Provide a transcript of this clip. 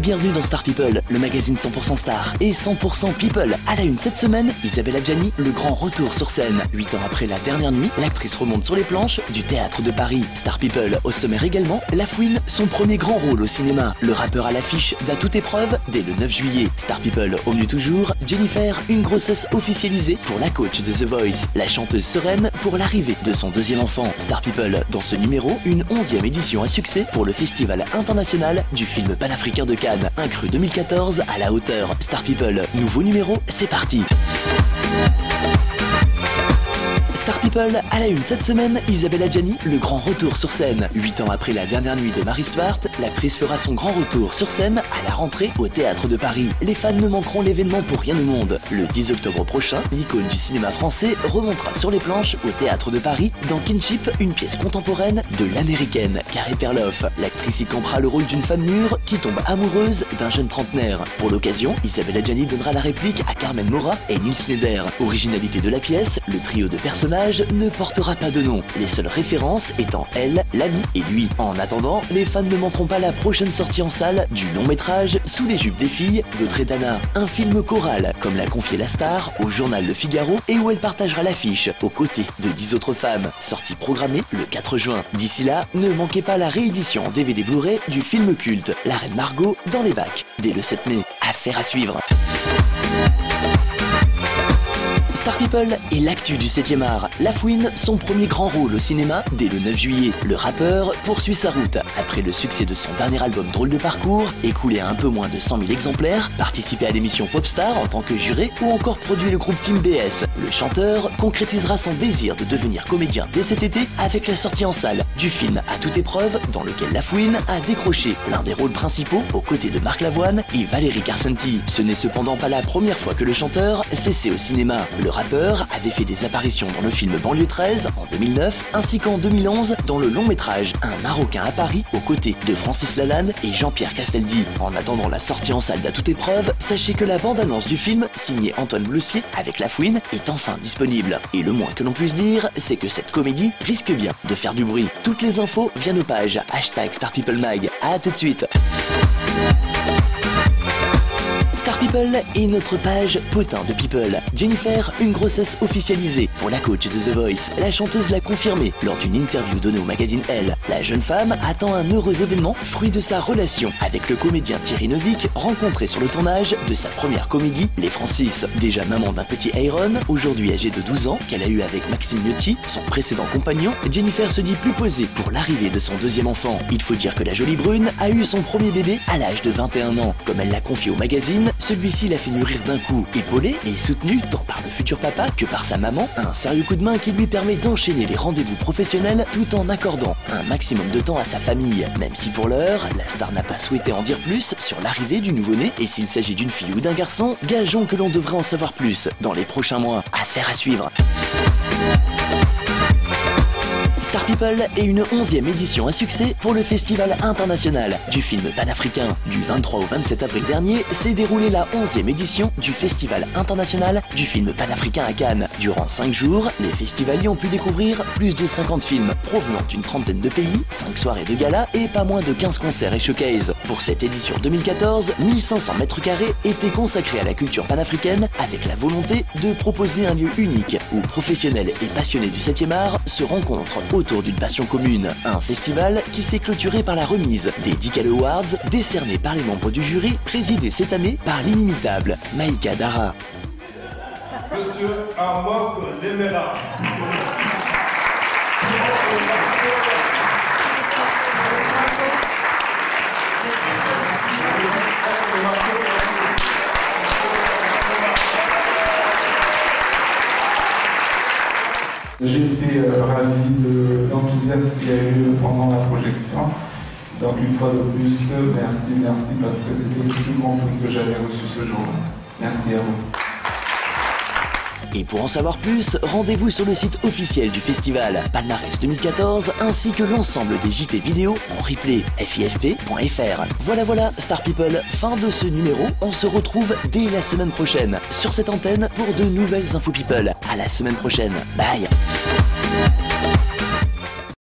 bienvenue dans Star People, le magazine 100% star et 100% people. À la une cette semaine, Isabelle Adjani, le grand retour sur scène. 8 ans après La Dernière Nuit, l'actrice remonte sur les planches du Théâtre de Paris. Star People, au sommaire également, Lafouine, son premier grand rôle au cinéma. Le rappeur à l'affiche d'À toute épreuve dès le 9 juillet. Star People, au mieux toujours, Jennifer, une grossesse officialisée pour la coach de The Voice. La chanteuse sereine pour l'arrivée de son deuxième enfant. Star People, dans ce numéro, une 11e édition à succès pour le Festival international du film panafricain de Cannes. Un cru 2014 à la hauteur. Star People, nouveau numéro, c'est parti. Star People, à la une cette semaine, Isabelle Adjani, le grand retour sur scène. 8 ans après La Dernière Nuit de Marie Stuart, l'actrice fera son grand retour sur scène à la rentrée au Théâtre de Paris. Les fans ne manqueront l'événement pour rien au monde. Le 10 octobre prochain, l'icône du cinéma français remontera sur les planches au Théâtre de Paris dans Kinship, une pièce contemporaine de l'américaine Carey Perloff. L'actrice y campera le rôle d'une femme mûre qui tombe amoureuse d'un jeune trentenaire. Pour l'occasion, Isabelle Adjani donnera la réplique à Carmen Maura et Nils Schneider. Originalité de la pièce, le trio de personnages ne portera pas de nom, les seules références étant elle, l'ami et lui. En attendant, les fans ne manqueront pas la prochaine sortie en salle du long métrage Sous les jupes des filles d'Audrey Dana, un film choral, comme l'a confié la star au journal Le Figaro et où elle partagera l'affiche aux côtés de 10 autres femmes, sortie programmée le 4 juin. D'ici là, ne manquez pas la réédition en DVD Blu-ray du film culte La Reine Margot dans les bacs, dès le 7 mai. Affaire à suivre. Star People et l'actu du 7e art. Lafouine, son premier grand rôle au cinéma dès le 9 juillet. Le rappeur poursuit sa route. Après le succès de son dernier album Drôle de parcours, écoulé à un peu moins de 100 000 exemplaires, participé à l'émission Popstar en tant que juré ou encore produit le groupe Team BS, le chanteur concrétisera son désir de devenir comédien dès cet été avec la sortie en salle du film À toute épreuve dans lequel Lafouine a décroché l'un des rôles principaux aux côtés de Marc Lavoine et Valérie Carcenti. Ce n'est cependant pas la première fois que le chanteur s'essaie au cinéma. Le rappeur avait fait des apparitions dans le film Banlieue 13 en 2009 ainsi qu'en 2011 dans le long métrage Un Marocain à Paris aux côtés de Francis Lalanne et Jean-Pierre Castaldi. En attendant la sortie en salle d'À toute épreuve, sachez que la bande-annonce du film signée Antoine Blessier avec Lafouine est enfin disponible. Et le moins que l'on puisse dire, c'est que cette comédie risque bien de faire du bruit. Toutes les infos via nos pages #StarPeopleMag. À tout de suite. Star People et notre page potin de People. Jennifer, une grossesse officialisée pour la coach de The Voice. La chanteuse l'a confirmé lors d'une interview donnée au magazine Elle. La jeune femme attend un heureux événement, fruit de sa relation avec le comédien Thierry Neuvik, rencontré sur le tournage de sa première comédie, Les Francis. Déjà maman d'un petit Aaron, aujourd'hui âgé de 12 ans, qu'elle a eu avec Maxime Miotti, son précédent compagnon, Jennifer se dit plus posée pour l'arrivée de son deuxième enfant. Il faut dire que la jolie brune a eu son premier bébé à l'âge de 21 ans. Comme elle l'a confié au magazine, celui-ci l'a fait mûrir d'un coup, épaulé et soutenu tant par le futur papa que par sa maman, un sérieux coup de main qui lui permet d'enchaîner les rendez-vous professionnels tout en accordant un maximum de temps à sa famille. Même si pour l'heure, la star n'a pas souhaité en dire plus sur l'arrivée du nouveau-né et s'il s'agit d'une fille ou d'un garçon, gageons que l'on devrait en savoir plus dans les prochains mois. Affaire à suivre. Star People est une 11e édition à succès pour le Festival international du film panafricain. Du 23 au 27 avril dernier s'est déroulée la 11e édition du Festival international du film panafricain à Cannes. Durant 5 jours, les festivaliers ont pu découvrir plus de 50 films provenant d'une trentaine de pays, 5 soirées de gala et pas moins de 15 concerts et showcases. Pour cette édition 2014, 1500 mètres carrés étaient consacrés à la culture panafricaine avec la volonté de proposer un lieu unique où professionnels et passionnés du 7e art se rencontrent autour d'une passion commune. Un festival qui s'est clôturé par la remise des Dical Awards décernés par les membres du jury, présidé cette année par l'inimitable Maïka Dara. Monsieur Amos Lemera. J'ai été ravi de l'enthousiasme qu'il y a eu pendant la projection. Donc une fois de plus, merci parce que c'était le plus grand prix que j'avais reçu ce jour-là. Merci à vous. Et pour en savoir plus, rendez-vous sur le site officiel du festival Palmarès 2014 ainsi que l'ensemble des JT vidéo en replay fifp.fr. Voilà, Star People, fin de ce numéro. On se retrouve dès la semaine prochaine sur cette antenne pour de nouvelles infos people. À la semaine prochaine. Bye.